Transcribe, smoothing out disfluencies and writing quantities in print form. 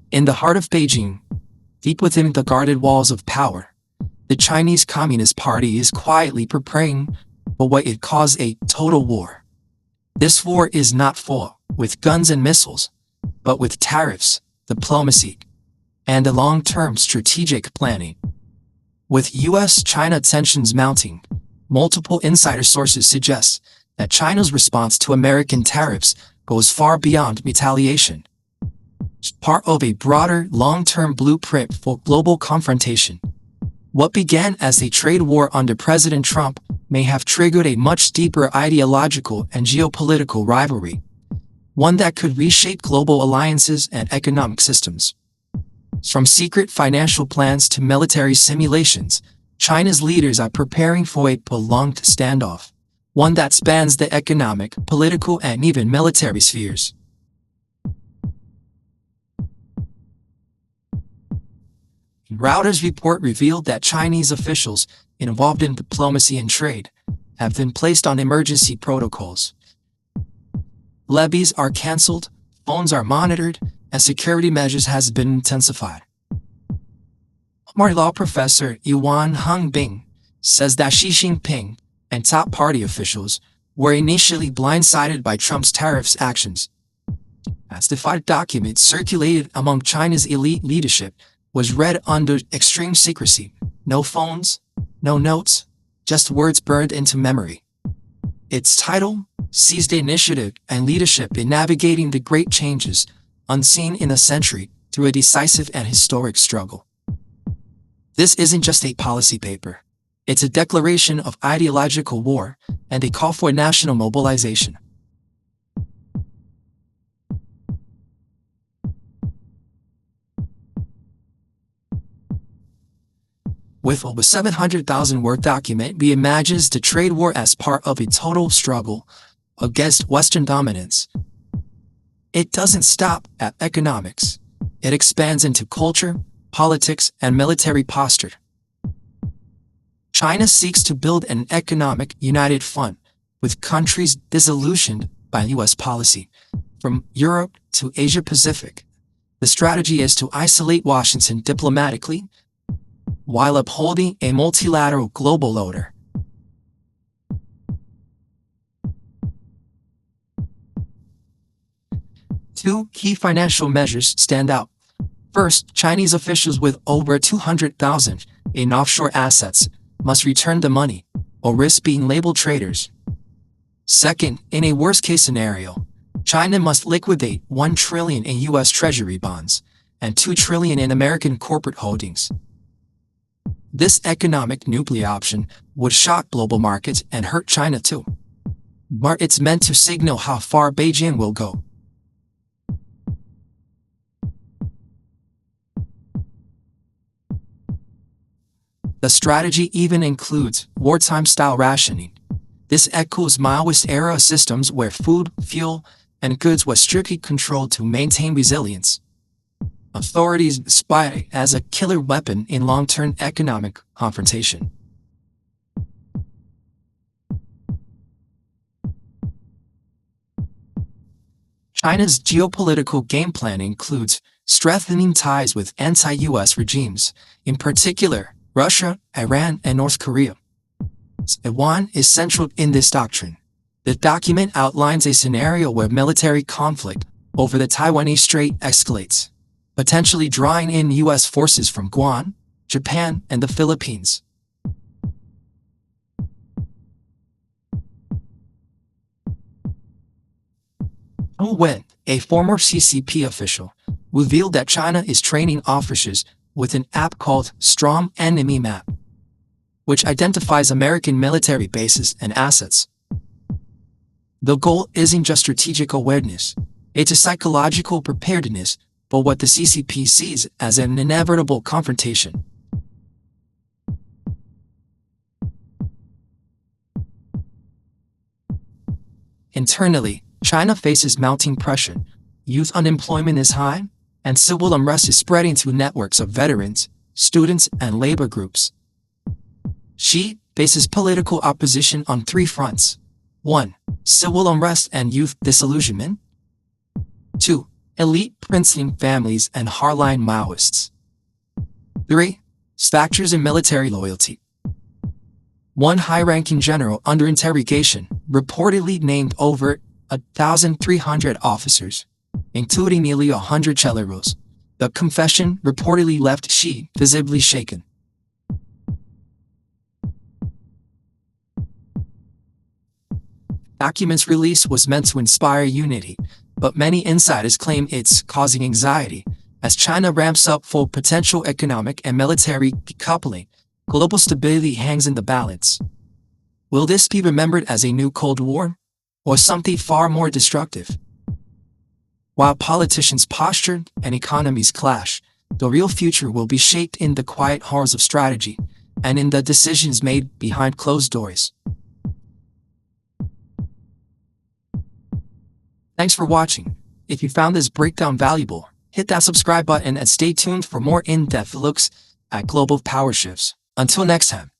In the heart of Beijing, deep within the guarded walls of power, the Chinese Communist Party is quietly preparing for what it calls a total war. This war is not fought with guns and missiles, but with tariffs, diplomacy, and a long-term strategic planning. With US-China tensions mounting, multiple insider sources suggest that China's response to American tariffs goes far beyond retaliation. It's part of a broader, long-term blueprint for global confrontation. What began as a trade war under President Trump may have triggered a much deeper ideological and geopolitical rivalry, one that could reshape global alliances and economic systems. From secret financial plans to military simulations, China's leaders are preparing for a prolonged standoff, one that spans the economic, political, and even military spheres. Reuters report revealed that Chinese officials involved in diplomacy and trade have been placed on emergency protocols. Levies are cancelled, phones are monitored, and security measures have been intensified. Former law professor Yuan Hongbing says that Xi Jinping and top party officials were initially blindsided by Trump's tariffs actions. As the fight document circulated among China's elite leadership was read under extreme secrecy. No phones, no notes, just words burned into memory. Its title seized initiative and leadership in navigating the great changes unseen in a century through a decisive and historic struggle. This isn't just a policy paper. It's a declaration of ideological war and a call for national mobilization. With over 700,000 word document reimagines the trade war as part of a total struggle against Western dominance. It doesn't stop at economics. It expands into culture, politics, and military posture. China seeks to build an economic united front with countries disillusioned by US policy, from Europe to Asia Pacific. The strategy is to isolate Washington diplomatically while upholding a multilateral global order. Two key financial measures stand out. First, Chinese officials with over 200,000 in offshore assets must return the money or risk being labeled traitors. Second, in a worst-case scenario, China must liquidate $1 trillion in U.S. Treasury bonds and $2 trillion in American corporate holdings. This economic nuclear option would shock global markets and hurt China too. But it's meant to signal how far Beijing will go. The strategy even includes wartime-style rationing. This echoes Maoist-era systems where food, fuel, and goods were strictly controlled to maintain resilience. Authorities spy it as a killer weapon in long-term economic confrontation. China's geopolitical game plan includes strengthening ties with anti-US regimes, in particular Russia, Iran, and North Korea. Taiwan is central in this doctrine. The document outlines a scenario where military conflict over the Taiwanese Strait escalates, potentially drawing in U.S. forces from Guam, Japan, and the Philippines. Zhou Wen, a former CCP official, revealed that China is training officers with an app called Strong Enemy Map, which identifies American military bases and assets. The goal isn't just strategic awareness, it's a psychological preparedness for what the CCP sees as an inevitable confrontation. Internally, China faces mounting pressure. Youth unemployment is high, and civil unrest is spreading to networks of veterans, students, and labor groups. Xi faces political opposition on three fronts. 1. Civil unrest and youth disillusionment. 2. elite princely families, and hardline Maoists. 3. Factors in military loyalty. One high-ranking general under interrogation reportedly named over 1,300 officers, including nearly 100 generals. The confession reportedly left Xi visibly shaken. Documents release was meant to inspire unity, but many insiders claim it's causing anxiety. As China ramps up full potential economic and military decoupling, global stability hangs in the balance. Will this be remembered as a new Cold War, or something far more destructive? While politicians posture and economies clash, the real future will be shaped in the quiet halls of strategy and in the decisions made behind closed doors. Thanks for watching. If you found this breakdown valuable, hit that subscribe button and stay tuned for more in-depth looks at global power shifts. Until next time.